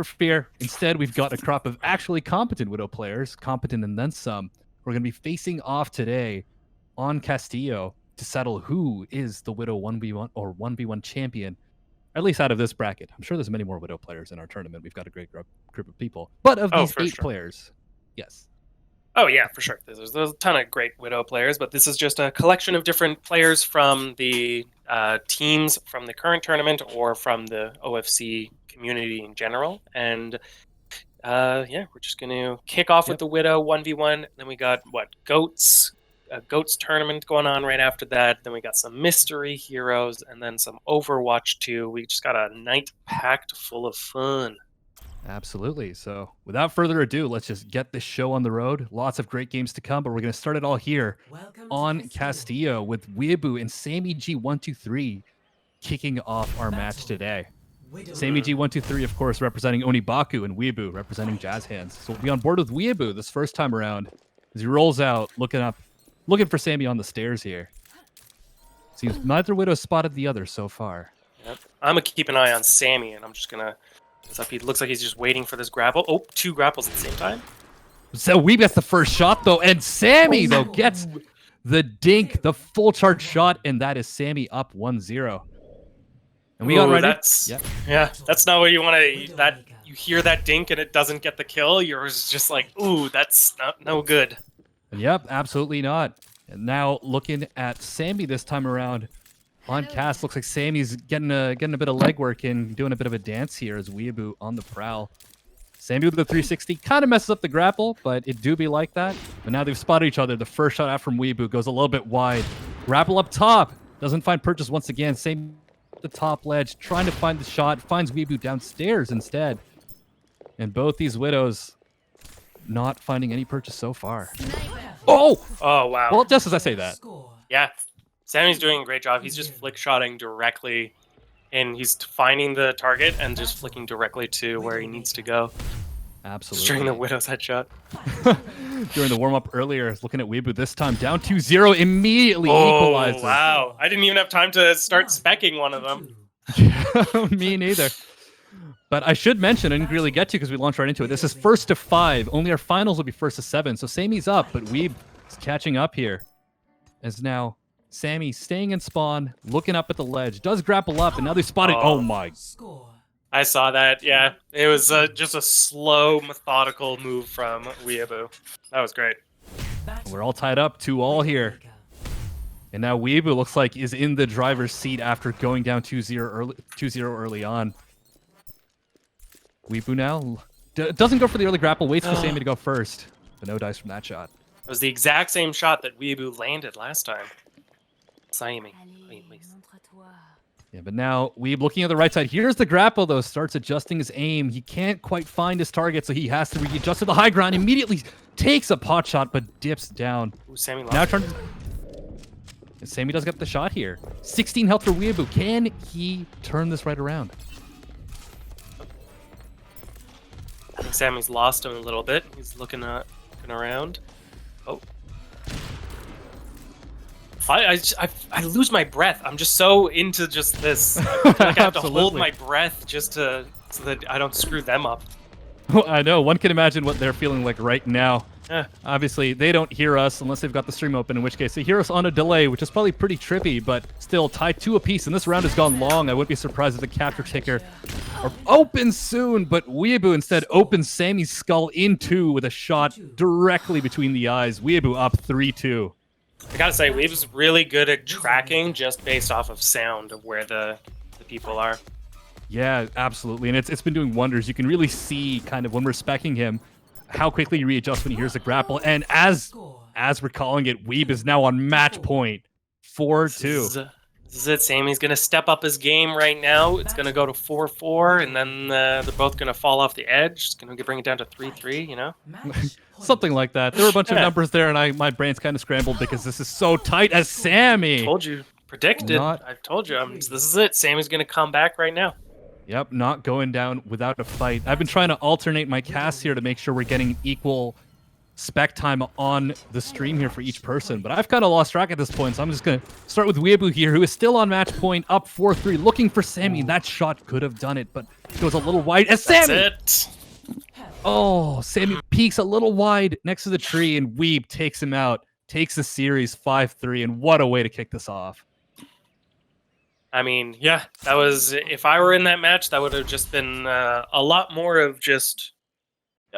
fear. Instead, we've got a crop of actually competent Widow players, competent and then some. We're going to be facing off today on Castillo to settle who is the Widow 1v1 or 1v1 champion, at least out of this bracket. I'm sure there's many more Widow players in our tournament. We've got a great group of people. But of these 8 players, yes. Oh, yeah, for sure. There's a ton of great Widow players, but this is just a collection of different players from the teams from the current tournament or from the OFC community in general. And yeah, we're just going to kick off with the Widow 1v1. Then we got, Goats tournament going on right after that. Then we got some mystery heroes and then some Overwatch 2. We just got a night packed full of fun. Absolutely. So without further ado, let's just get this show on the road. Lots of great games to come, but we're going to start it all here on Castillo with Weeaboo and Sammy G123 kicking off our match today. Sammy G123, of course, representing Onibaku, and Weeaboo representing Jazz Hands. So we'll be on board with Weeaboo this first time around as he rolls out, looking for Sammy on the stairs here. Seems neither Widow spotted the other so far. Yep. I'm going to keep an eye on Sammy, and I'm just going to... He looks like he's just waiting for this grapple. Oh, 2 grapples at the same time. So Weeb gets the first shot, though, and Sammy, though, gets the dink, the full charge shot, and that is Sammy up 1-0. And we got ready. Yeah, that's not what you want to... That you hear that dink and it doesn't get the kill, you're just like, ooh, that's no good. Yep, absolutely not. And now looking at Sammy this time around. On cast, looks like Sammy's getting a bit of legwork in, doing a bit of a dance here as Weeaboo on the prowl. Sammy with the 360 kind of messes up the grapple, but it do be like that. But now they've spotted each other. The first shot out from Weeaboo goes a little bit wide. Grapple up top, doesn't find purchase once again. Sammy at the top ledge, trying to find the shot, finds Weeaboo downstairs instead. And both these Widows not finding any purchase so far. Oh! Oh, wow. Well, just as I say that. Yeah. Sammy's doing a great job. He's just flick shotting directly, and he's finding the target and just flicking directly to where he needs to go. Absolutely. Just during the Widow's headshot. During the warm-up earlier, looking at Weeaboo this time, down 2-0, immediately equalizes. Wow. I didn't even have time to start speccing one of them. Me neither. But I should mention, I didn't really get to because we launched right into it. This is first to 5. Only our finals will be first to 7. So Sammy's up, but Weeb is catching up here. As now... Sammy staying in spawn, looking up at the ledge, does grapple up, and now they spotted. Oh my. I saw that, yeah. It was just a slow, methodical move from Weeaboo. That was great. We're all tied up, 2-2 here. And now Weeaboo looks like is in the driver's seat after going down 2-0 early on. Weeaboo now doesn't go for the early grapple, waits for Sammy to go first. But no dice from that shot. It was the exact same shot that Weeaboo landed last time. Sammy. Yeah, but now Weeb looking at the right side. Here's the grapple, though. Starts adjusting his aim. He can't quite find his target, so he has to readjust to the high ground. Immediately takes a pot shot, but dips down. Ooh, Sammy now Sammy does get the shot here. 16 health for Weeaboo. Can he turn this right around? I think Sammy's lost him a little bit. He's looking around. Oh. I lose my breath. I'm just so into just this. I feel like I have to hold my breath just so that I don't screw them up. Well, I know. One can imagine what they're feeling like right now. Obviously, they don't hear us unless they've got the stream open, in which case they hear us on a delay, which is probably pretty trippy, but still tied 2 apiece, and this round has gone long. I wouldn't be surprised if the capture ticker opens soon, but Weeaboo instead opens Sammy's skull in 2 with a shot directly between the eyes. Weeaboo up 3-2. I gotta say, Weeb's really good at tracking just based off of sound of where the people are. Yeah, absolutely. And it's been doing wonders. You can really see kind of when we're speccing him how quickly he readjusts when he hears the grapple. And as we're calling it, Weeb is now on match point. 4-2. This is it. Sammy's going to step up his game right now. It's going to go to 4-4, and then they're both going to fall off the edge. It's going to bring it down to 3-3, you know? Something like that. There were a bunch of numbers there, and my brain's kind of scrambled because this is so tight as Sammy. I told you. Predicted. I've told you. This is it. Sammy's going to come back right now. Yep, not going down without a fight. I've been trying to alternate my casts here to make sure we're getting equal spec time on the stream here for each person, but I've kind of lost track at this point, so I'm just going to start with Weeaboo here, who is still on match point, up 4-3, looking for Sammy. That shot could have done it, but it goes a little wide. And Sammy! That's it. Oh, Sammy peeks a little wide next to the tree, and Weeb takes him out, takes the series 5-3, and what a way to kick this off. I mean, yeah, that was, if I were in that match, that would have just been a lot more of just,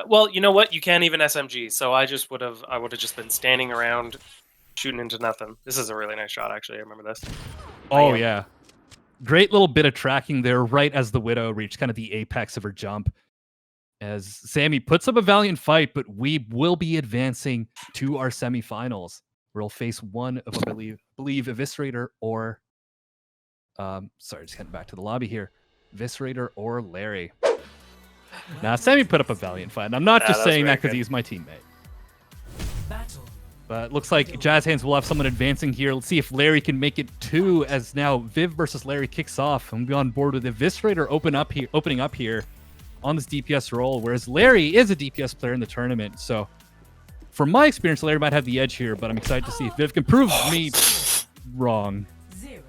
well, you know what? You can't even SMG, so I would have just been standing around shooting into nothing. This is a really nice shot, actually. I remember this. Oh, yeah. Great little bit of tracking there right as the Widow reached kind of the apex of her jump. As Sammy puts up a valiant fight, but we will be advancing to our semifinals. We'll face one of, I believe Eviscerator or... sorry, just getting back to the lobby here. Eviscerator or Larry. Now, Sammy put up a valiant fight, and I'm not just saying that because he's my teammate. But looks like Jazz Hands will have someone advancing here. Let's see if Larry can make it 2, as now Viv versus Larry kicks off. I'm on board with Eviscerator opening up here on this DPS role, whereas Larry is a DPS player in the tournament. So, from my experience, Larry might have the edge here, but I'm excited to see if Viv can prove me wrong.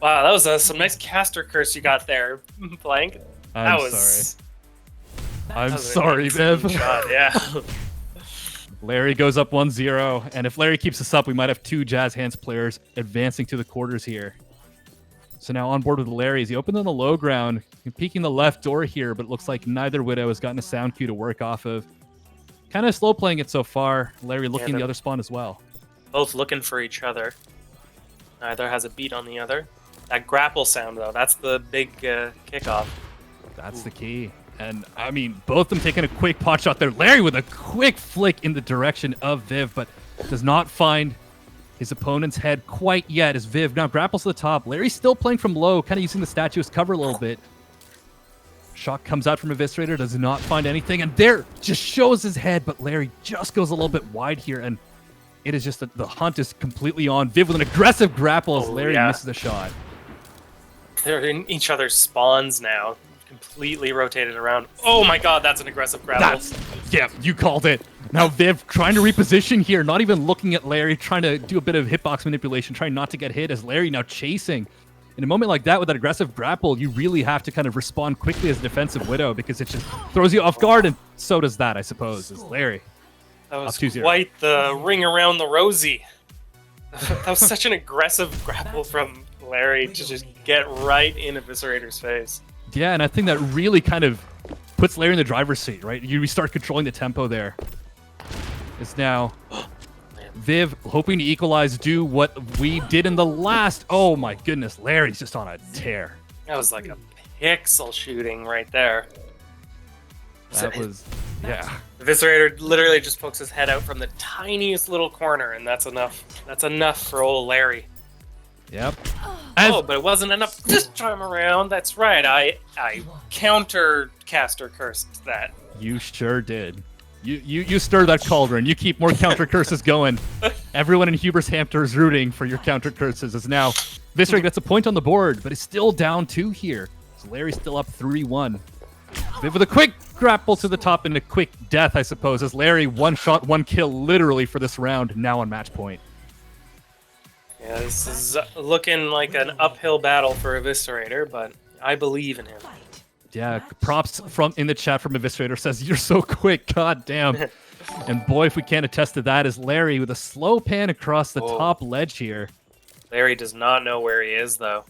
Wow, that was some nice caster curse you got there, Blank. I'm sorry, Viv. Shot, yeah. Larry goes up 1-0, and if Larry keeps this up, we might have 2 Jazz Hands players advancing to the quarters here. So now on board with Larry as he opens on the low ground, peeking the left door here, but it looks like neither Widow has gotten a sound cue to work off of. Kind of slow playing it so far. Larry looking the other spawn as well. Both looking for each other. Neither has a beat on the other. That grapple sound, though, that's the big kickoff. That's the key. And, I mean, both of them taking a quick pot shot there. Larry with a quick flick in the direction of Viv, but does not find his opponent's head quite yet as Viv now grapples to the top. Larry's still playing from low, kind of using the statue as cover a little bit. Shot comes out from Eviscerator, does not find anything, and there just shows his head, but Larry just goes a little bit wide here, and it is just the hunt is completely on. Viv with an aggressive grapple as Larry misses the shot. They're in each other's spawns now. Completely rotated around. Oh my god, that's an aggressive grapple. Yeah, you called it. Now Viv trying to reposition here, not even looking at Larry, trying to do a bit of hitbox manipulation, trying not to get hit as Larry now chasing. In a moment like that with that aggressive grapple, you really have to kind of respond quickly as a defensive Widow because it just throws you off guard, and so does that, I suppose, as Larry. That was quite the ring around the rosy. That was such an aggressive grapple from Larry to just get right in Eviscerator's face. Yeah, and I think that really kind of puts Larry in the driver's seat, right? You start controlling the tempo there. It's now Viv hoping to equalize, do what we did in the last. Oh my goodness, Larry's just on a tear. That was like a pixel shooting right there. That was, yeah. Eviscerator literally just pokes his head out from the tiniest little corner, and that's enough. That's enough for old Larry. Yep. Oh, but it wasn't enough this time around. That's right. I counter caster cursed that. You sure did. You stir that cauldron. You keep more counter curses going. Everyone in Hubershampton is rooting for your counter curses. As now Eviscerator gets a point on the board, but is still down 2 here. So Larry's still up 3-1. Viv with a quick grapple to the top and a quick death, I suppose, as Larry 1 shot, 1 kill literally for this round, now on match point. Yeah, this is looking like an uphill battle for Eviscerator, but I believe in him. Yeah, props from in the chat from Eviscerator says, "You're so quick, god damn." And boy, if we can't attest to that, is Larry with a slow pan across the top ledge here. Larry does not know where he is, though.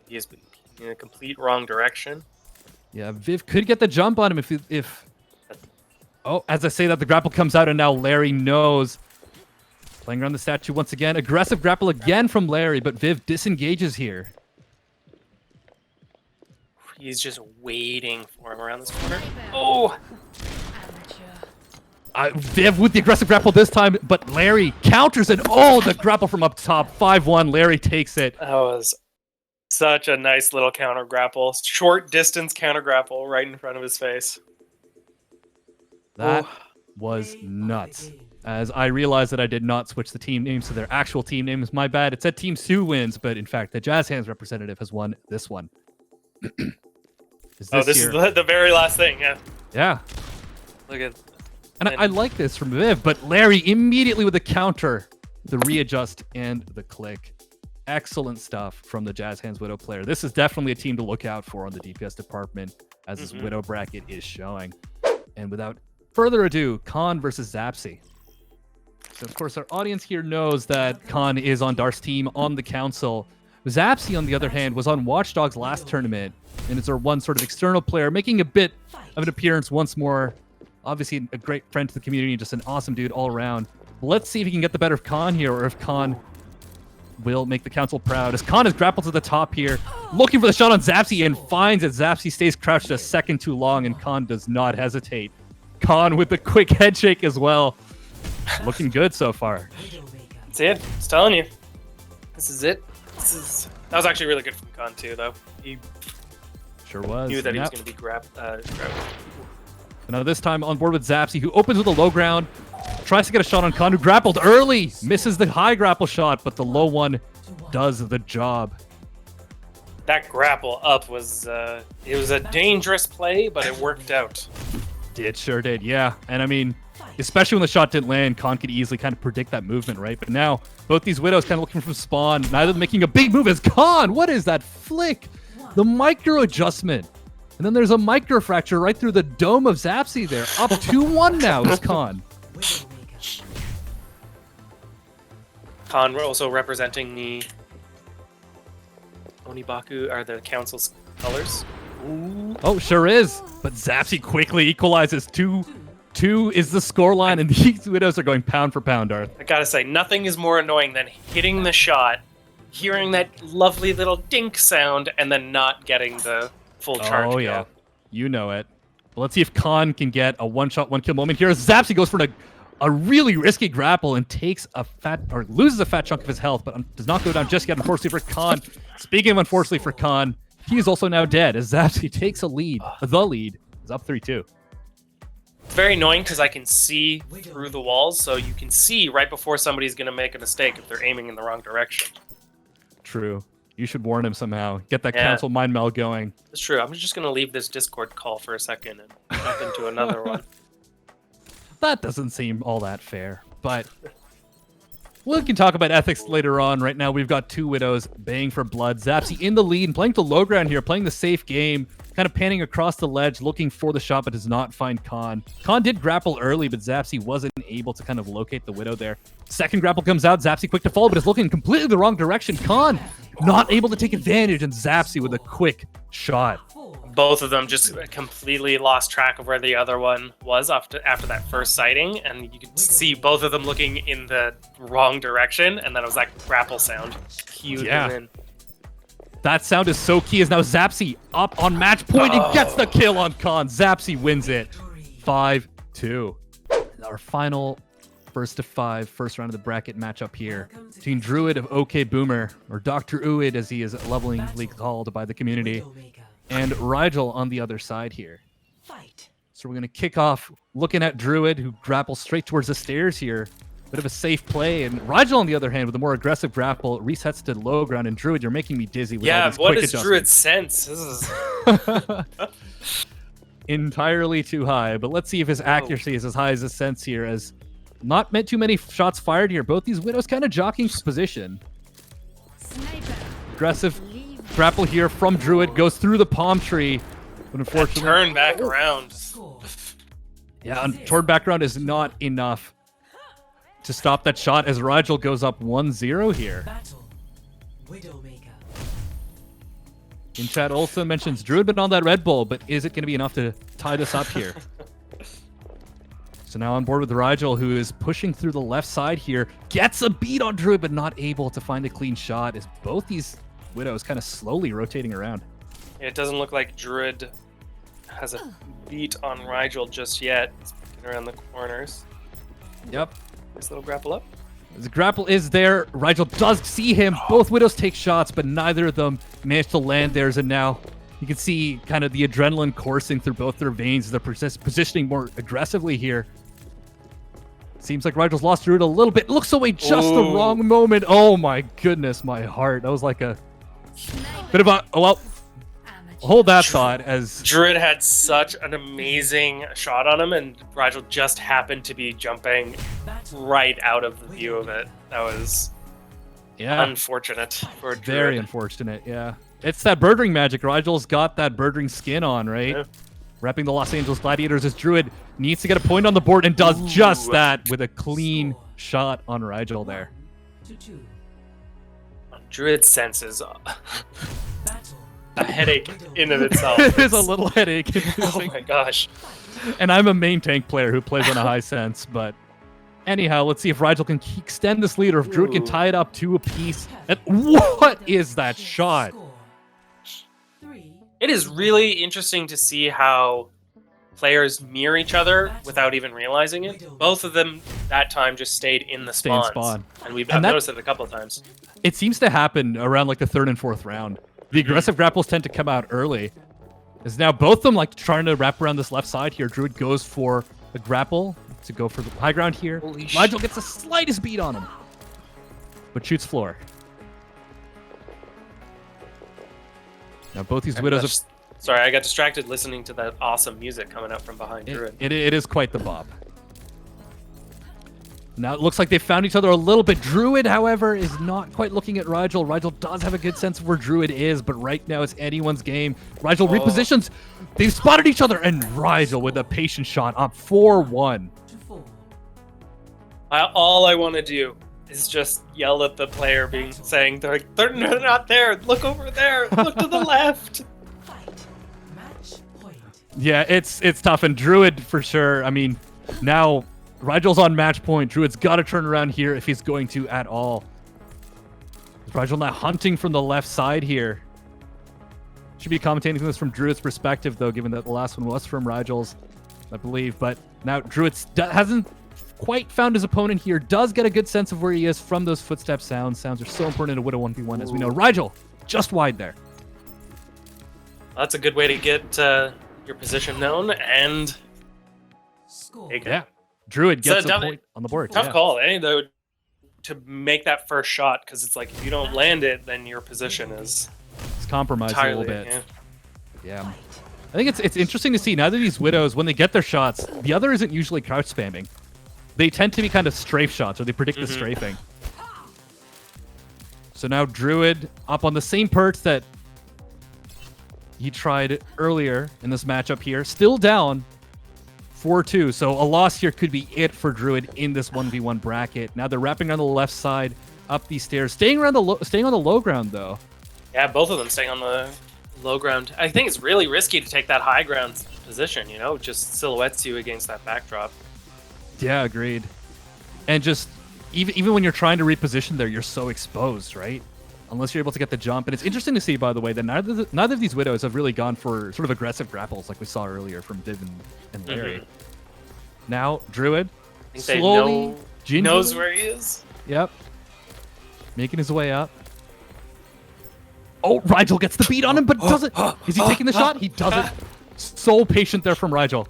He is in a complete wrong direction. Yeah, Viv could get the jump on him if... Oh, as I say that, the grapple comes out, and now Larry knows. Playing around the statue once again. Aggressive grapple again from Larry, but Viv disengages here. He's just waiting for him around this corner. Oh! Viv with the aggressive grapple this time, but Larry counters it. Oh, the grapple from up top. 5-1. Larry takes it. That was such a nice little counter grapple. Short distance counter grapple right in front of his face. That was nuts. As I realized that I did not switch the team names to their actual team names. My bad. It said Team Sue wins, but in fact, the Jazz Hands representative has won this one. This is the very last thing, yeah. Yeah. Look at And I like this from Viv, but Larry immediately with the counter, the readjust, and the click. Excellent stuff from the Jazz Hands Widow player. This is definitely a team to look out for on the DPS department, as this Widow bracket is showing. And without further ado, Khan versus Zapsy. So, of course, our audience here knows that Khan is on Darth's team on the council. Zapsy, on the other hand, was on Watch Dogs last tournament, and is our one sort of external player, making a bit of an appearance once more. Obviously, a great friend to the community, just an awesome dude all around. Let's see if he can get the better of Khan here, or if Khan will make the council proud. As Khan is grappled to the top here, looking for the shot on Zapsy, and finds that Zapsy stays crouched a second too long, and Khan does not hesitate. Khan with the quick head shake as well. Looking good so far. That's it. I was telling you. This is it. That was actually really good from Khan too, though. He sure was. knew that he was going to be grabbed. Now this time on board with Zapsy, who opens with a low ground, tries to get a shot on Khan, who grappled early, misses the high grapple shot, but the low one does the job. That grapple up was it was a dangerous play, but it worked out. It sure did, yeah. And I mean, especially when the shot didn't land, Khan could easily kind of predict that movement, right? But now both these Widows kind of looking from spawn, neither of them making a big move as Khan. What is that flick? The micro adjustment. And then there's a micro fracture right through the dome of Zapsy there. Up 2-1 now is Khan. Khan also representing the Onibaku, are the council's colors. Ooh. Oh, sure is. But Zapsy quickly equalizes. 2-2 is the scoreline, and these Widows are going pound for pound, Darth. I gotta say, nothing is more annoying than hitting the shot, hearing that lovely little dink sound, and then not getting the full charge. Oh, yeah. You know it. Well, let's see if Khan can get a one-shot, one-kill moment here. Zapsy goes for a really risky grapple and takes loses a fat chunk of his health, but does not go down just yet, unfortunately for Khan. Speaking of unfortunately for Khan, he is also now dead as Zapsy takes a lead. The lead is up 3-2. It's very annoying because I can see through the walls, so you can see right before somebody's going to make a mistake if they're aiming in the wrong direction. True. You should warn him somehow. Get that council mind meld going. It's true. I'm just going to leave this Discord call for a second and jump into another one. That doesn't seem all that fair, but we can talk about ethics later on. Right now, we've got two Widows baying for blood. Zapsy in the lead and playing to low ground here, playing the safe game, kind of panning across the ledge, looking for the shot, but does not find Khan. Khan did grapple early, but Zapsy wasn't able to kind of locate the Widow there. Second grapple comes out, Zapsy quick to fall, but is looking completely the wrong direction. Khan not able to take advantage, and Zapsy with a quick shot. Both of them just completely lost track of where the other one was after that first sighting, and you could see both of them looking in the wrong direction, and then it was that grapple sound cued them in. That sound is so key, as now Zapsy up on match point and gets the kill on Khan. Zapsy wins it 5-2. Our final first to 5 first round of the bracket matchup here between Druid of OK Boomer, or Dr. Uid as he is lovingly called by the community, and Rigel on the other side here. So we're going to kick off looking at Druid, who grapples straight towards the stairs here. Bit of a safe play. And Rigel, on the other hand, with a more aggressive grapple, resets to low ground. And Druid, you're making me dizzy with all these quick adjustments. What is Druid's sense? This is... entirely too high. But let's see if his accuracy is as high as his sense here, as not meant too many shots fired here. Both these Widows kind of jockeying for position. Aggressive grapple here from Druid, goes through the palm tree, but unfortunately turn back around. Yeah, turn back around is not enough to stop that shot, as Rigel goes up 1-0 here. In chat also mentions Druid been on that Red Bull, but is it going to be enough to tie this up here? So now on board with Rigel, who is pushing through the left side here, gets a beat on Druid, but not able to find a clean shot, as both these Widows kind of slowly rotating around. It doesn't look like Druid has a beat on Rigel just yet. He's picking around the corners. Yep. Nice little grapple up. The grapple is there. Rigel does see him. Both Widows take shots, but neither of them manage to land theirs. And now you can see kind of the adrenaline coursing through both their veins as they're positioning more aggressively here. Seems like Rigel's lost Druid a little bit. Looks away just the wrong moment. Oh my goodness, my heart. That was like a bit of a, hold that thought as Druid had such an amazing shot on him, and Rigel just happened to be jumping right out of the view of it. That was unfortunate for Druid. Very unfortunate, yeah. It's that bird ring magic. Rigel's got that bird ring skin on, right? Yeah. Repping the Los Angeles Gladiators as Druid needs to get a point on the board and does just that with a clean shot on Rigel there. Druid senses a headache in of itself. It is a little headache. Oh my gosh. And I'm a main tank player who plays on a high sense, but anyhow, let's see if Rigel can extend this lead or if Druid can tie it up to a piece. And what is that shot? It is really interesting to see how players mirror each other without even realizing it. Both of them that time just stayed in the spawns. And I've noticed it a couple of times. It seems to happen around like the 3rd and 4th round. The aggressive grapples tend to come out early. As now both of them like trying to wrap around this left side here. Druid goes for a grapple to go for the high ground here. Rigel gets the slightest beat on him, but shoots floor. Now both these widows have... Sorry, I got distracted listening to that awesome music coming up from behind Druid. It is quite the bop. Now it looks like they found each other a little bit. Druid, however, is not quite looking at Rigel. Rigel does have a good sense of where Druid is, but right now it's anyone's game. Rigel repositions. They've spotted each other, and Rigel with a patient shot up 4-1. All I want to do is just yell at the player saying, they're not there. Look over there. Look to the left. Yeah, it's tough. And Druid, for sure, I mean, now... Rigel's on match point. Druid's got to turn around here if he's going to at all. Rigel now hunting from the left side here. Should be commentating this from Druid's perspective, though, given that the last one was from Rigel's, I believe. But now Druid hasn't quite found his opponent here. Does get a good sense of where he is from those footstep sounds. Sounds are so important in a Widow 1v1, as we know. Rigel, just wide there. That's a good way to get your position known and... Yeah. Druid gets a point on the board. Tough call, eh? Though, to make that first shot, because it's like if you don't land it, then your position is compromised a little bit. Yeah. I think it's interesting to see neither of these widows, when they get their shots, the other isn't usually crouch spamming. They tend to be kind of strafe shots, or they predict the strafing. So now Druid up on the same perch that he tried earlier in this matchup here, still down 4-2, so a loss here could be it for Druid in this 1v1 bracket. Now they're wrapping on the left side, up these stairs, staying on the low ground though. Yeah, both of them staying on the low ground. I think it's really risky to take that high ground position. You know, just silhouettes you against that backdrop. Yeah, agreed. And just even when you're trying to reposition there, you're so exposed, right? Unless you're able to get the jump. And it's interesting to see, by the way, that neither of these widows have really gone for sort of aggressive grapples like we saw earlier from Viv and Larry. Now, Druid, slowly, he knows where he is. Yep. Making his way up. Oh, Rigel gets the beat on him, but doesn't. Is he taking the shot? He doesn't. So patient there from Rigel.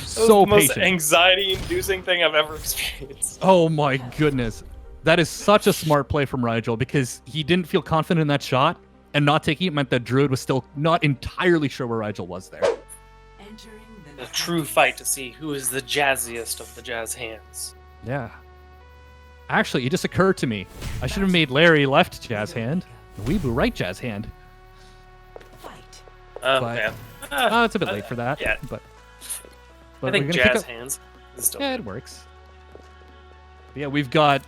So the most patient. Anxiety-inducing thing I've ever experienced. Oh my goodness. That is such a smart play from Rigel because he didn't feel confident in that shot, and not taking it meant that Druid was still not entirely sure where Rigel was there. A true fight to see who is the jazziest of the jazz hands. Yeah. Actually, it just occurred to me. I should have made Larry left jazz hand, and Weeaboo right jazz hand. Yeah. It's a bit late for that. Yeah. But I think jazz hands is still it works. But yeah, we've got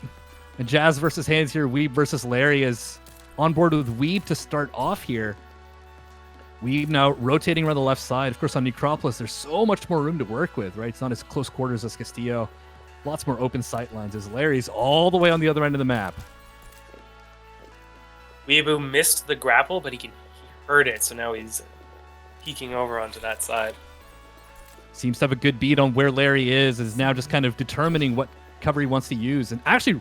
a Jazz versus hands here. Weeb versus Larry is on board with Weeb to start off here. Weeb now rotating around the left side. Of course, on Necropolis, there's so much more room to work with, right? It's not as close quarters as Castillo. Lots more open sight lines as Larry's all the way on the other end of the map. Weeaboo missed the grapple, but he heard it, so now he's peeking over onto that side. Seems to have a good beat on where Larry is now just kind of determining what cover he wants to use, and actually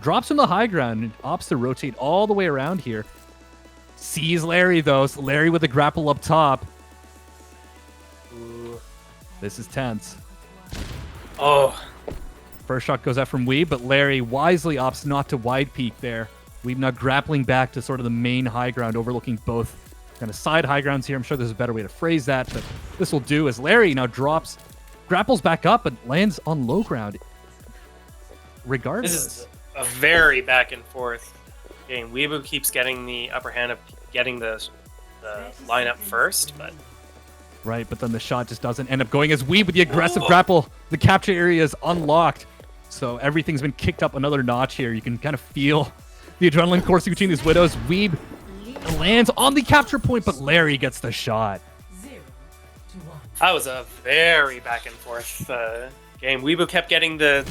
drops him the high ground and opts to rotate all the way around here. Sees Larry, though. So Larry with the grapple up top. Ooh. This is tense. Oh. First shot goes out from Weeb, but Larry wisely opts not to wide peek there. Weeb now grappling back to sort of the main high ground overlooking both Kind of side high grounds here. I'm sure there's a better way to phrase that, but this will do as Larry now grapples back up and lands on low ground. Regardless. This is a very back and forth game. Weeaboo keeps getting the upper hand of getting the lineup first, but right, but then the shot just doesn't end up going as Weeb with the aggressive grapple. The capture area is unlocked, so everything's been kicked up another notch here. You can kind of feel the adrenaline coursing between these Widows. Weeb lands on the capture point, but Larry gets the shot. That was a very back and forth game. Weeaboo kept getting the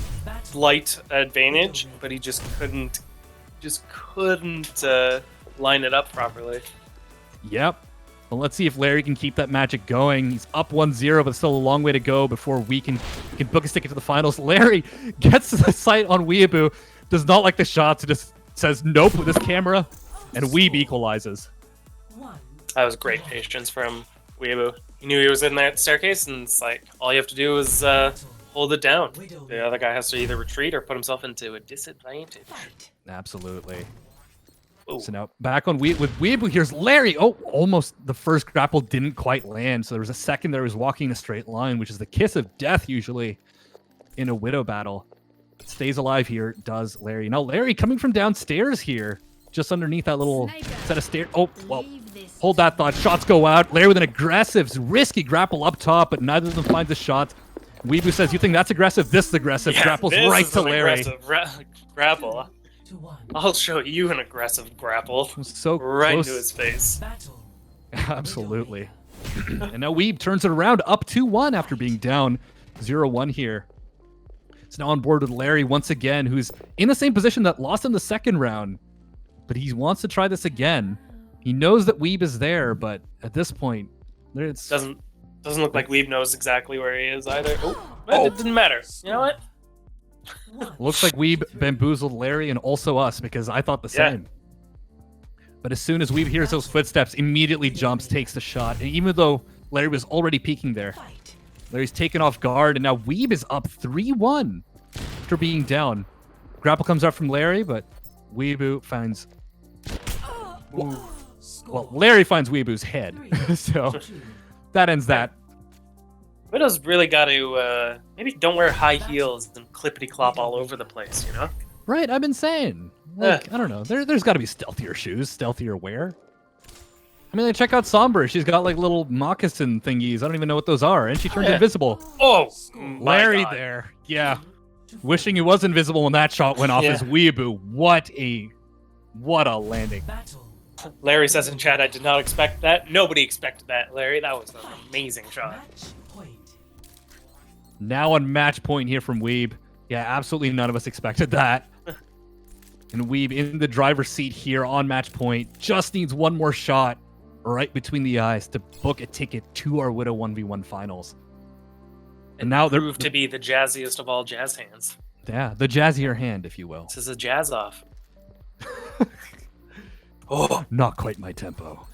light advantage, but he just couldn't line it up properly. Yep. Well, let's see if Larry can keep that magic going. He's up 1-0, but still a long way to go before we can book a ticket to the finals. Larry gets to the sight on Weeaboo, does not like the shots, just says nope with his camera, and Weeb equalizes. That was great patience from Weeaboo. He knew he was in that staircase, and it's like, all you have to do is hold it down. The other guy has to either retreat or put himself into a disadvantage. Absolutely. Ooh. So now back on with Weeaboo, here's Larry. Oh, almost the first grapple didn't quite land. So there was a second there was walking a straight line, which is the kiss of death usually in a Widow battle. Stays alive here, does Larry. Now Larry coming from downstairs here, just underneath that little set of stairs. Oh, well, hold that thought. Shots go out. Larry with an aggressive, risky grapple up top, but neither of them finds a shot. Weeaboo says, you think that's aggressive? This is aggressive. Yeah, Grapples right to Larry. Grapple. I'll show you an aggressive grapple. So right close. into his face. Absolutely. And now Weeb turns it around, up 2-1 after being down 0-1 here. It's now on board with Larry once again, who's in the same position that lost in the second round. But he wants to try this again. He knows that Weeb is there, but at this point, it's... Doesn't look like Weeb knows exactly where he is either. Oh, it didn't matter. You know what? Looks like Weeb bamboozled Larry and also us, because I thought the same. But as soon as Weeb hears those footsteps, immediately jumps, takes the shot. And even though Larry was already peeking there, Larry's taken off guard, and now Weeb is up 3-1 after being down. Grapple comes up from Larry, but Weeaboo finds... Well, Larry finds Weeaboo's head. So that ends that. Widow's really got to maybe don't wear high heels and clippity-clop all over the place, you know? Right, I've been saying. Like, I don't know. There's got to be stealthier shoes, stealthier wear. I mean, like, check out Somber. She's got like little moccasin thingies. I don't even know what those are. And she turned invisible. Oh, Larry there. Yeah. Wishing he was invisible when that shot went off as Weeaboo. What a landing. Larry says in chat, I did not expect that. Nobody expected that, Larry. That was an amazing shot. Now on match point here from Weeb. Yeah, absolutely none of us expected that. And Weeb in the driver's seat here on match point. Just needs one more shot right between the eyes to book a ticket to our Widow 1v1 finals. And now they're proved to be the jazziest of all jazz hands. Yeah, the jazzier hand, if you will. This is a jazz off. Oh, not quite my tempo.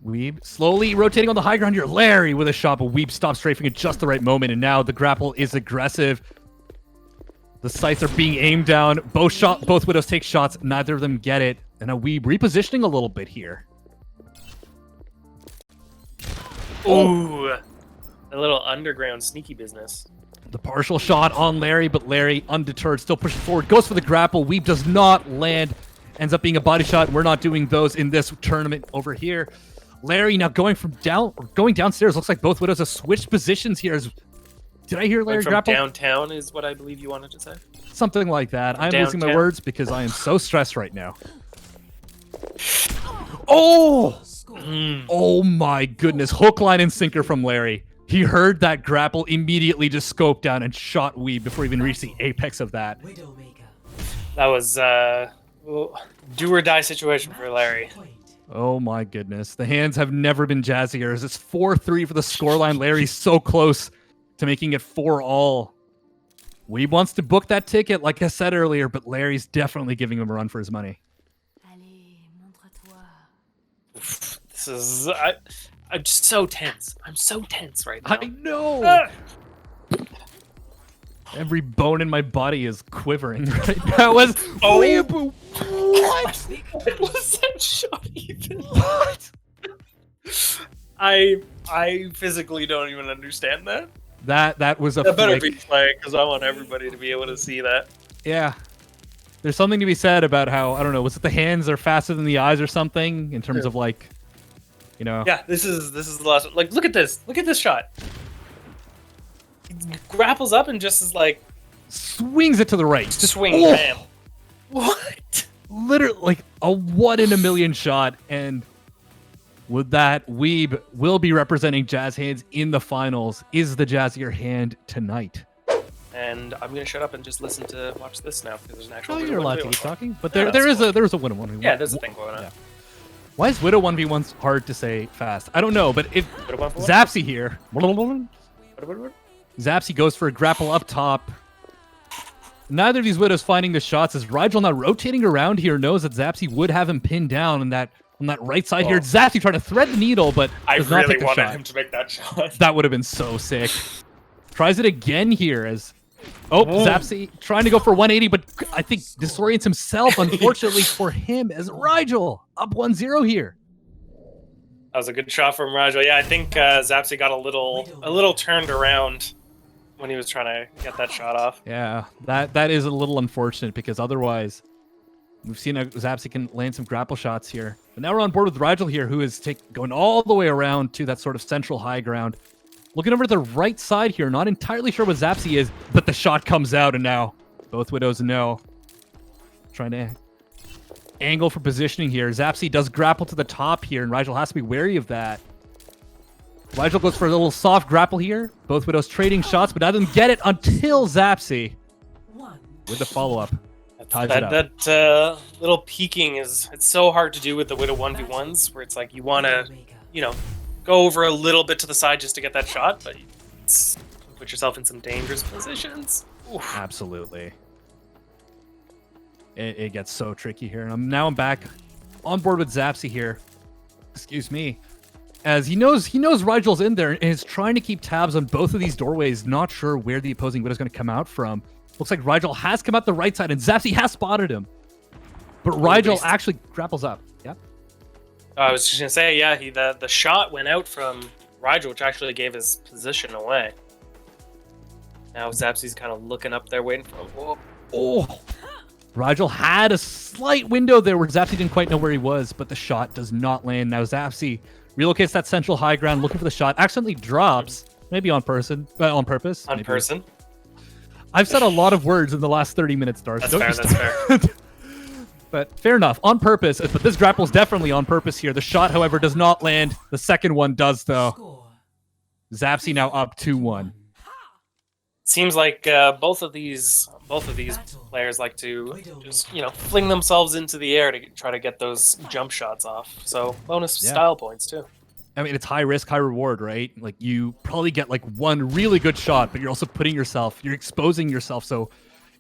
Weeb slowly rotating on the high ground here. Larry with a shot, but Weeb stops strafing at just the right moment, and now the grapple is aggressive. The sights are being aimed down. Both Widows take shots. Neither of them get it. And now Weeb repositioning a little bit here. Ooh, a little underground sneaky business. The partial shot on Larry, but Larry, undeterred, still pushing forward. Goes for the grapple. Weeb does not land. Ends up being a body shot. We're not doing those in this tournament over here. Larry now going downstairs. Looks like both Widows have switched positions here. Did I hear Larry grapple? Downtown is what I believe you wanted to say. Something like that. I'm losing my words because I am so stressed right now. Oh! Oh my goodness. Hook, line, and sinker from Larry. He heard that grapple, immediately just scoped down and shot Weeb before he even reached the apex of that. That was do or die situation for Larry. Oh my goodness. The hands have never been jazzier. It's 4-3 for the scoreline. Larry's so close to making it 4-all. Weeb wants to book that ticket, like I said earlier, but Larry's definitely giving him a run for his money. This is... I'm just so tense. I'm so tense right now. I know. Every bone in my body is quivering right now. Weeaboo. What? What was that shot even? What? I physically don't even understand that. That was a That better flick. be playing because I want everybody to be able to see that. Yeah. There's something to be said about how, I don't know, was it the hands are faster than the eyes or something in terms of like, you know. Yeah, this is the last one. Like, look at this. Look at this shot. He grapples up and just is like Swings it to the right. swing, Oh! bam. What? Literally like a 1 in a million shot. And with that, Weeb will be representing Jazz Hands in the finals. Is the jazzier hand tonight? And I'm gonna shut up and just listen to watch this now because there's an actual. Oh, Widow you're allowed to 1v1 keep going. talking, but Yeah, there is that's a Widow 1v1. Yeah, there's a thing going on. Yeah. Why is Widow 1v1 hard to say fast? I don't know, but if Widow 1v1? Zapsy here, What? Zapsy goes for a grapple up top. Neither of these Widows finding the shots as Rigel now rotating around here knows that Zapsy would have him pinned down on that right side here. Zapsy trying to thread the needle, but I does not really take the wanted shot. him to make that shot. That would have been so sick. Tries it again here as Zapsy trying to go for 180, but I think disorients himself, unfortunately for him, as Rigel up 1-0 here. That was a good shot from Rigel. Yeah, I think Zapsy got a little turned around when he was trying to get that shot off. Yeah, that is a little unfortunate because otherwise we've seen Zapsy can land some grapple shots here. But now we're on board with Rigel here, who is going all the way around to that sort of central high ground. Looking over to the right side here, not entirely sure what Zapsy is, but the shot comes out, and now both Widows know. Trying to angle for positioning here. Zapsy does grapple to the top here, and Rigel has to be wary of that. Rigel goes for a little soft grapple here. Both Widows trading shots, but neither of them get it until Zapsy with the follow-up. Ties it up. That little peeking it's so hard to do with the Widow 1v1s, where it's like you want to, go over a little bit to the side just to get that shot, but it's put yourself in some dangerous positions. Oof. Absolutely. It gets so tricky here. And I'm back on board with Zapsy here. Excuse me. As he knows Rigel's in there and is trying to keep tabs on both of these doorways, not sure where the opposing Widow's going to come out from. Looks like Rigel has come out the right side and Zapsy has spotted him. But Rigel actually grapples up. Yep. I was just going to say, yeah, the shot went out from Rigel, which actually gave his position away. Now Zapsy's kind of looking up there waiting for him. Oh! Rigel had a slight window there where Zapsy didn't quite know where he was, but the shot does not land. Now Zapsy relocates that central high ground, looking for the shot, accidentally drops, maybe on purpose. On person. I've said a lot of words in the last 30 minutes, Darth. That's fair. But fair enough, on purpose. But this grapple's definitely on purpose here. The shot, however, does not land. The second one does, though. Zapsy now up 2-1. Seems like both of these players like to just fling themselves into the air to try to get those jump shots off. So bonus style points too. I mean, it's high risk, high reward, right? Like you probably get like one really good shot, but you're also you're exposing yourself so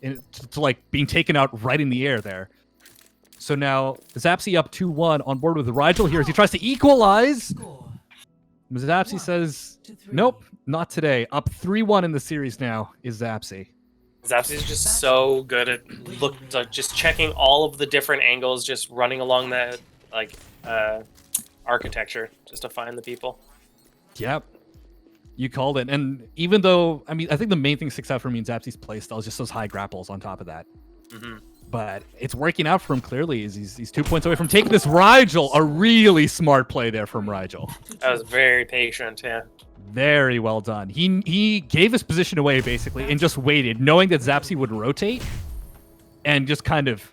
to like being taken out right in the air there. So now Zapsy up 2-1 on board with Rigel here as he tries to equalize. Zapsy says, nope, not today. Up 3-1 in the series now is Zapsy. Zapsy's just so good at just checking all of the different angles, just running along that architecture just to find the people. Yep. You called it. And even though, I think the main thing sticks out for me in Zapsy's playstyle is just those high grapples on top of that. Mm-hmm. But it's working out for him clearly. He's 2 points away from taking this Rigel. A really smart play there from Rigel. That was very patient, yeah. Very well done. He gave his position away, basically, and just waited, knowing that Zapsy would rotate, and just kind of...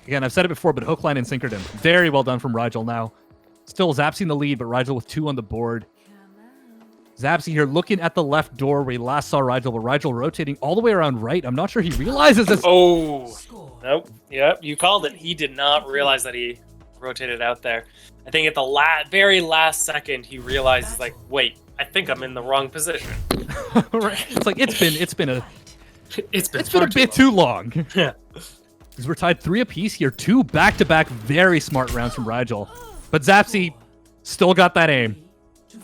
Again, I've said it before, but hook, line, and sinkered him. Very well done from Rigel now. Still Zapsy in the lead, but Rigel with 2 on the board. Zapsy here looking at the left door where he last saw Rigel, but Rigel rotating all the way around right. I'm not sure he realizes this. Oh, nope. Yep, you called it. He did not realize that he rotated out there. I think at the very last second, he realizes, like, wait, I think I'm in the wrong position. Right. It's like it's been a bit too too long. Yeah. Because we're tied 3 apiece here. 2 back-to-back very smart rounds from Rigel. But Zapsy still got that aim.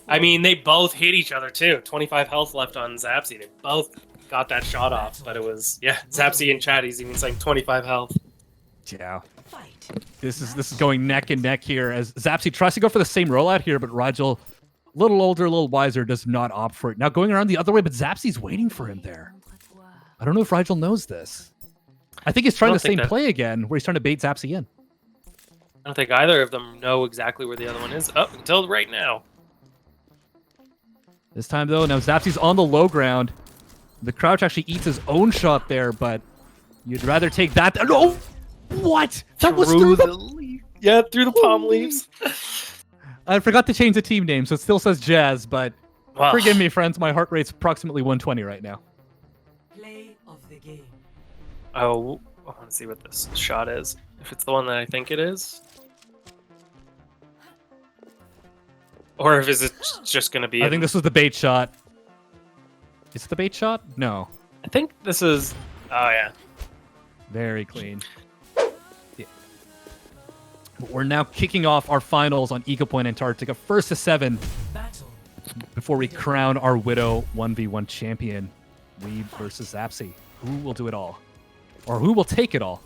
I mean, they both hit each other, too. 25 health left on Zapsy. They both got that shot off, but it was, yeah, Zapsy in chat, he's even saying 25 health. Yeah. This is going neck and neck here as Zapsy tries to go for the same rollout here, but Rigel, a little older, a little wiser, does not opt for it. Now going around the other way, but Zapsy's waiting for him there. I don't know if Rigel knows this. I think he's trying the same play again, where he's trying to bait Zapsy in. I don't think either of them know exactly where the other one is, up until right now. This time, though, now Zapsy's on the low ground. The crouch actually eats his own shot there, but you'd rather take that. Oh! What? That was through the leaf. Yeah, through the palm leaves. I forgot to change the team name, so it still says Jazz, but wow. Forgive me, friends. My heart rate's approximately 120 right now. Play of the game. Oh, I want to see what this shot is. If it's the one that I think it is. Or if it's just going to be... I think this was the bait shot. Is it the bait shot? No. I think this is... Oh, yeah. Very clean. Yeah. But we're now kicking off our finals on Eco Point Antarctica. First to 7 before we crown our Widow 1v1 champion. Weeb versus Zapsy. Who will do it all? Or who will take it all?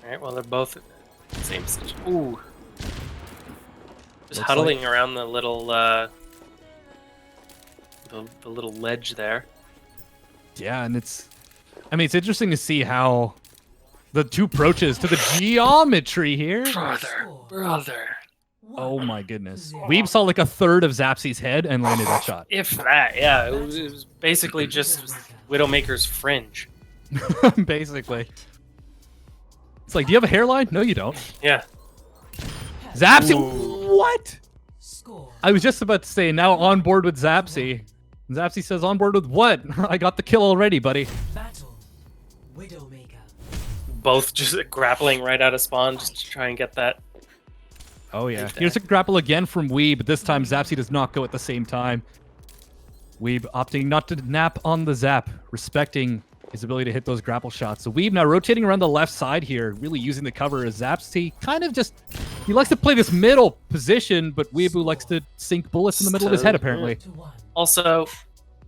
Alright, well, they're both the same situation. Ooh. Just Looks huddling like... around the little, the little ledge there. Yeah, and it's... I mean, it's interesting to see how the two approaches to the geometry here. Brother. Oh my goodness. Weeb saw like a third of Zapsy's head and landed that shot. If that, yeah. It was basically just Widowmaker's fringe. Basically. It's like, do you have a hairline? No, you don't. Yeah. Zapsy! Ooh. What? I was just about to say, now on board with Zapsy. Zapsy says, on board with what? I got the kill already, buddy. Battle. Widowmaker. Both just grappling right out of spawn just to try and get that. Oh, yeah. Here's a grapple again from Weeb, but this time Zapsy does not go at the same time. Weeb opting not to nap on the Zap, respecting his ability to hit those grapple shots. So Weeb now rotating around the left side here, really using the cover as Zapsy kind of just... He likes to play this middle position, but Weeaboo likes to sink bullets in the middle of his head, apparently. Also,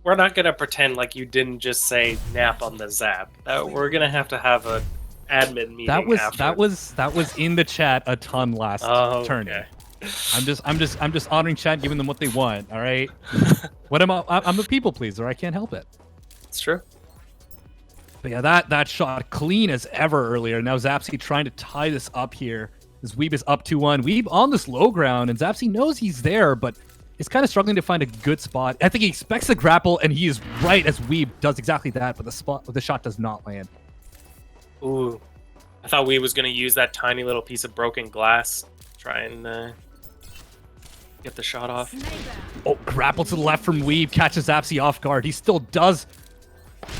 we're not going to pretend like you didn't just say nap on the Zap. We're going to have a admin meeting that was in the chat a ton last turn. Okay. I'm just honoring chat, giving them what they want, all right? What am I'm a people pleaser. I can't help it. It's true. But yeah, that shot clean as ever earlier. Now Zapsy trying to tie this up here. As Weeb is up 2-1. Weeb on this low ground, and Zapsy knows he's there, but is kind of struggling to find a good spot. I think he expects the grapple, and he is right as Weeb does exactly that, but the shot does not land. Ooh. I thought Weeb was going to use that tiny little piece of broken glass to try and get the shot off. Oh, grapple to the left from Weeb, catches Zapsy off guard. He still does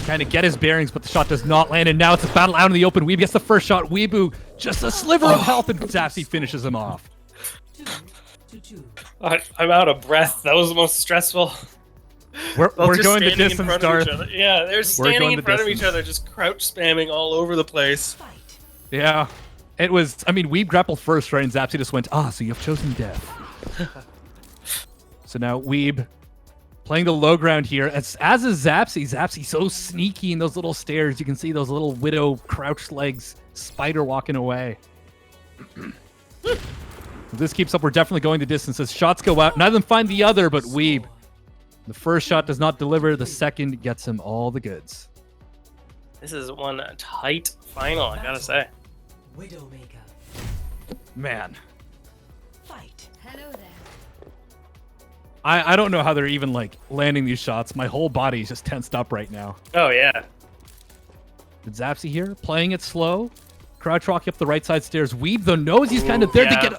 kind of get his bearings, but the shot does not land, and now it's a battle out in the open. Weeb gets the first shot. Weeaboo, just a sliver of health, and Zapsy finishes him off. I'm out of breath. That was the most stressful. We're going the distance, Darth. Yeah, they're standing in front of each other, just crouch spamming all over the place. Yeah, it was. I mean, Weeb grappled first, right? And Zapsy just went, so you've chosen death. So now Weeb playing the low ground here, as is Zapsy. Zapsy so sneaky in those little stairs. You can see those little widow crouched legs, spider walking away. If this keeps up, we're definitely going the distance. As shots go out, neither of them find the other, but Weeb. The first shot does not deliver. The second gets him all the goods. This is one tight final, I gotta say. Widowmaker. Man. Fight. Hello there. I don't know how they're even, like, landing these shots. My whole body is just tensed up right now. Oh, yeah. But Zapsy here, playing it slow. Crouch walking up the right side stairs. Weeb, though, knows he's kind of there to get...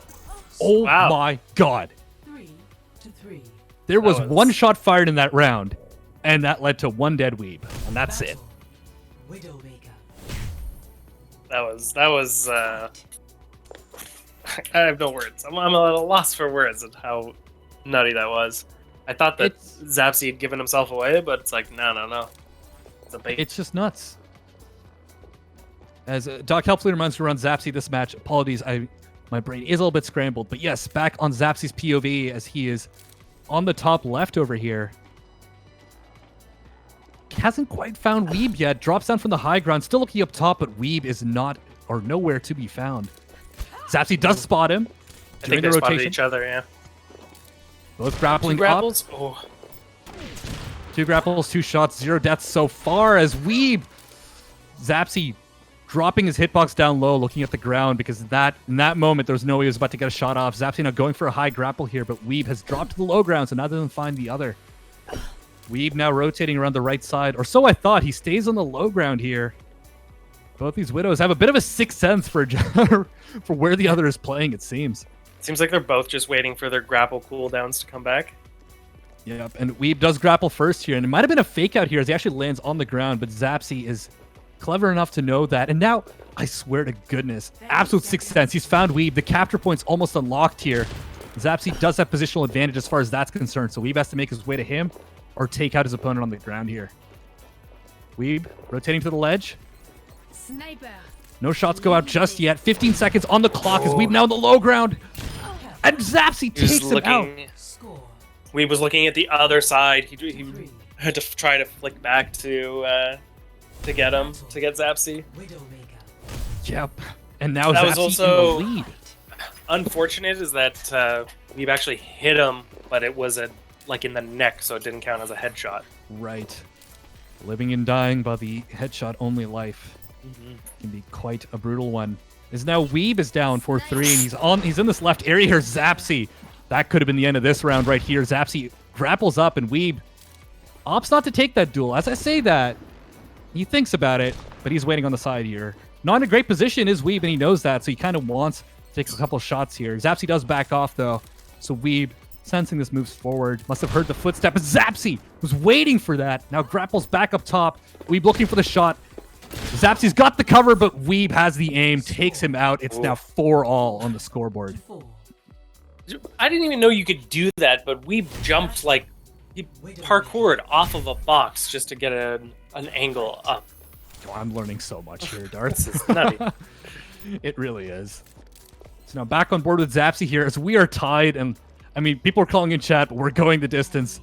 Oh, wow. My God. 3-3. There was one shot fired in that round, and that led to one dead Weeb, and that's it. Widowmaker. That was I have no words. I'm at a loss for words of how nutty that was. I thought that Zapsy had given himself away, but it's like, no. It's a bait. It's just nuts. As Doc Helpfully reminds me to run Zapsy this match. Apologies, I My brain is a little bit scrambled, but yes, back on Zapsy's POV as he is on the top left over here. Hasn't quite found Weeb yet. Drops down from the high ground, still looking up top, but Weeb is not or nowhere to be found. Zapsy does spot him. I think they spotted each other, yeah. Both grappling Two grapples? up. Oh. 2 grapples, 2 shots, 0 deaths so far as Weeb. Zapsy dropping his hitbox down low, looking at the ground, because in that moment, there was no way he was about to get a shot off. Zapsy now going for a high grapple here, but Weeb has dropped to the low ground, so now doesn't find the other. Weeb now rotating around the right side, or so I thought. He stays on the low ground here. Both these Widows have a bit of a sixth sense for for where the other is playing, it seems. Seems like they're both just waiting for their grapple cooldowns to come back. Yep, and Weeb does grapple first here, and it might have been a fake out here as he actually lands on the ground, but Zapsy is clever enough to know that. And now, I swear to goodness, absolute sixth sense. He's found Weeb. The capture point's almost unlocked here. Zapsy does have positional advantage as far as that's concerned, so Weeb has to make his way to him or take out his opponent on the ground here. Weeb rotating to the ledge. Sniper. No shots go out just yet. 15 seconds on the clock as Weeb now on the low ground. And Zapsy takes him out. Score. Weeb was looking at the other side. He had to try to flick back to get him, to get Zapsy. Widowmaker. Yep. And now That Zapsy was also- in the lead. Unfortunate is that Weeb actually hit him, but it was like in the neck, so it didn't count as a headshot. Right. Living and dying by the headshot only life can be quite a brutal one. Is now Weeb is down 4-3, and he's in this left area here. Zapsy. That could have been the end of this round right here. Zapsy grapples up, and Weeb opts not to take that duel. As I say that, he thinks about it, but he's waiting on the side here. Not in a great position is Weeb, and he knows that, so he kind of wants to take a couple shots here. Zapsy does back off, though, so Weeb, sensing this, moves forward. Must have heard the footstep, but Zapsy was waiting for that. Now grapples back up top. Weeb looking for the shot. Zapsy's got the cover, but Weeb has the aim, takes him out. It's now 4-all on the scoreboard. 4. I didn't even know you could do that, but Weeb jumped like he parkoured off of a box just to get an angle up. Oh, I'm learning so much here, Darth. This is nutty. It really is. So now back on board with Zapsy here as we are tied, and I mean, people are calling in chat, but we're going the distance.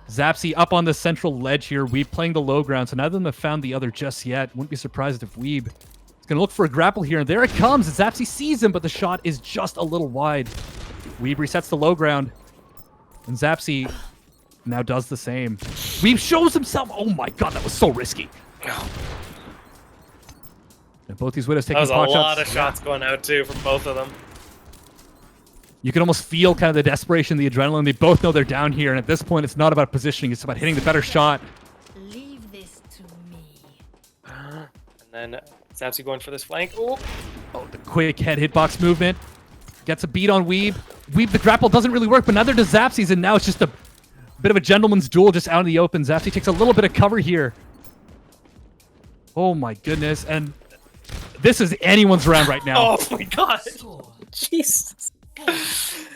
Zapsy up on the central ledge here. Weeb playing the low ground, so neither of them have found the other just yet. Wouldn't be surprised if Weeb is going to look for a grapple here, and there it comes. Zapsy sees him, but the shot is just a little wide. Weeb resets the low ground, and Zapsy now does the same. Weeb shows himself. Oh my god, that was so risky. And both these Widows taking That was a pot lot shots. of shots going out too from both of them. You can almost feel kind of the desperation, the adrenaline. They both know they're down here, and at this point, it's not about positioning. It's about hitting the better shot. Leave this to me. And then Zapsy going for this flank. Oh, The quick head hitbox movement. Gets a beat on Weeb. Weeb, the grapple doesn't really work, but neither does Zapsy's, and now it's just a bit of a gentleman's duel just out in the open. Zapsy takes a little bit of cover here. Oh my goodness, and this is anyone's round right now. oh my god. Score. Jesus. 5.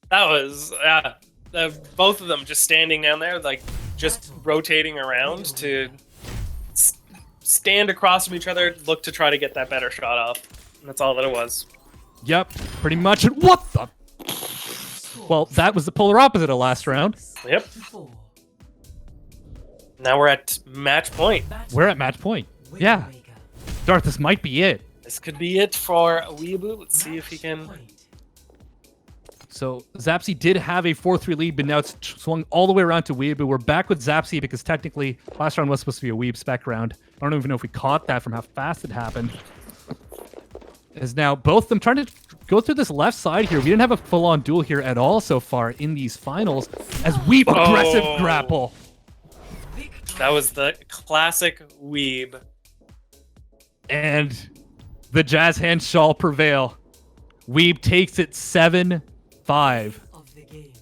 That was, both of them just standing down there, like, just rotating around to stand across from each other, look to try to get that better shot off. And that's all that it was. Yep, pretty much. And what the? Well, that was the polar opposite of last round. Yep. 4. Now we're at match point. We're at match point. Yeah, Widowmaker. Darth, this might be it. This could be it for Weeaboo. Let's see if he can... Point. So Zapsy did have a 4-3 lead, but now it's swung all the way around to Weeb. We're back with Zapsy because technically last round was supposed to be a Weeb spec round. I don't even know if we caught that from how fast it happened. As now both of them trying to go through this left side here. We didn't have a full-on duel here at all so far in these finals. As Weeb aggressive grapple. That was the classic Weeb. And the jazz hands shall prevail. Weeb takes it 7-5. Of the game.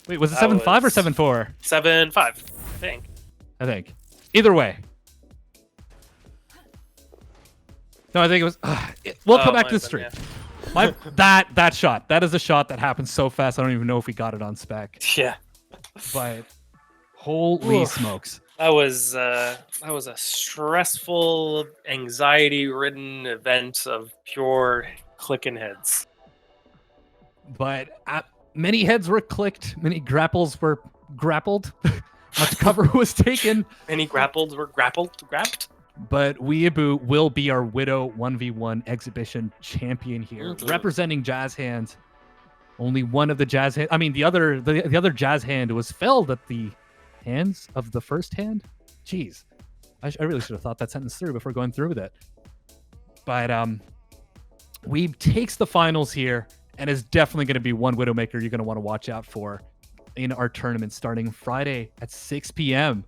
Wait, was it That 7-5 or was- 7-4? 7-5, I think. I think. Either way. No, I think it was. We'll come back to the stream. That shot. That is a shot that happened so fast. I don't even know if we got it on spec. Yeah. But holy Oof. smokes! That was a stressful, anxiety-ridden event of pure clicking heads. But many heads were clicked, many grapples were grappled, much cover was taken. Many grappled were grabbed. But Weeaboo will be our Widow 1v1 exhibition champion here, representing Jazz Hands. Only one of the Jazz Hands. I mean, the other Jazz Hand was felled at the hands of the first hand. Jeez, I really should have thought that sentence through before going through with it. But Weeb takes the finals here, and is definitely going to be one Widowmaker you're going to want to watch out for in our tournament starting Friday at 6 p.m.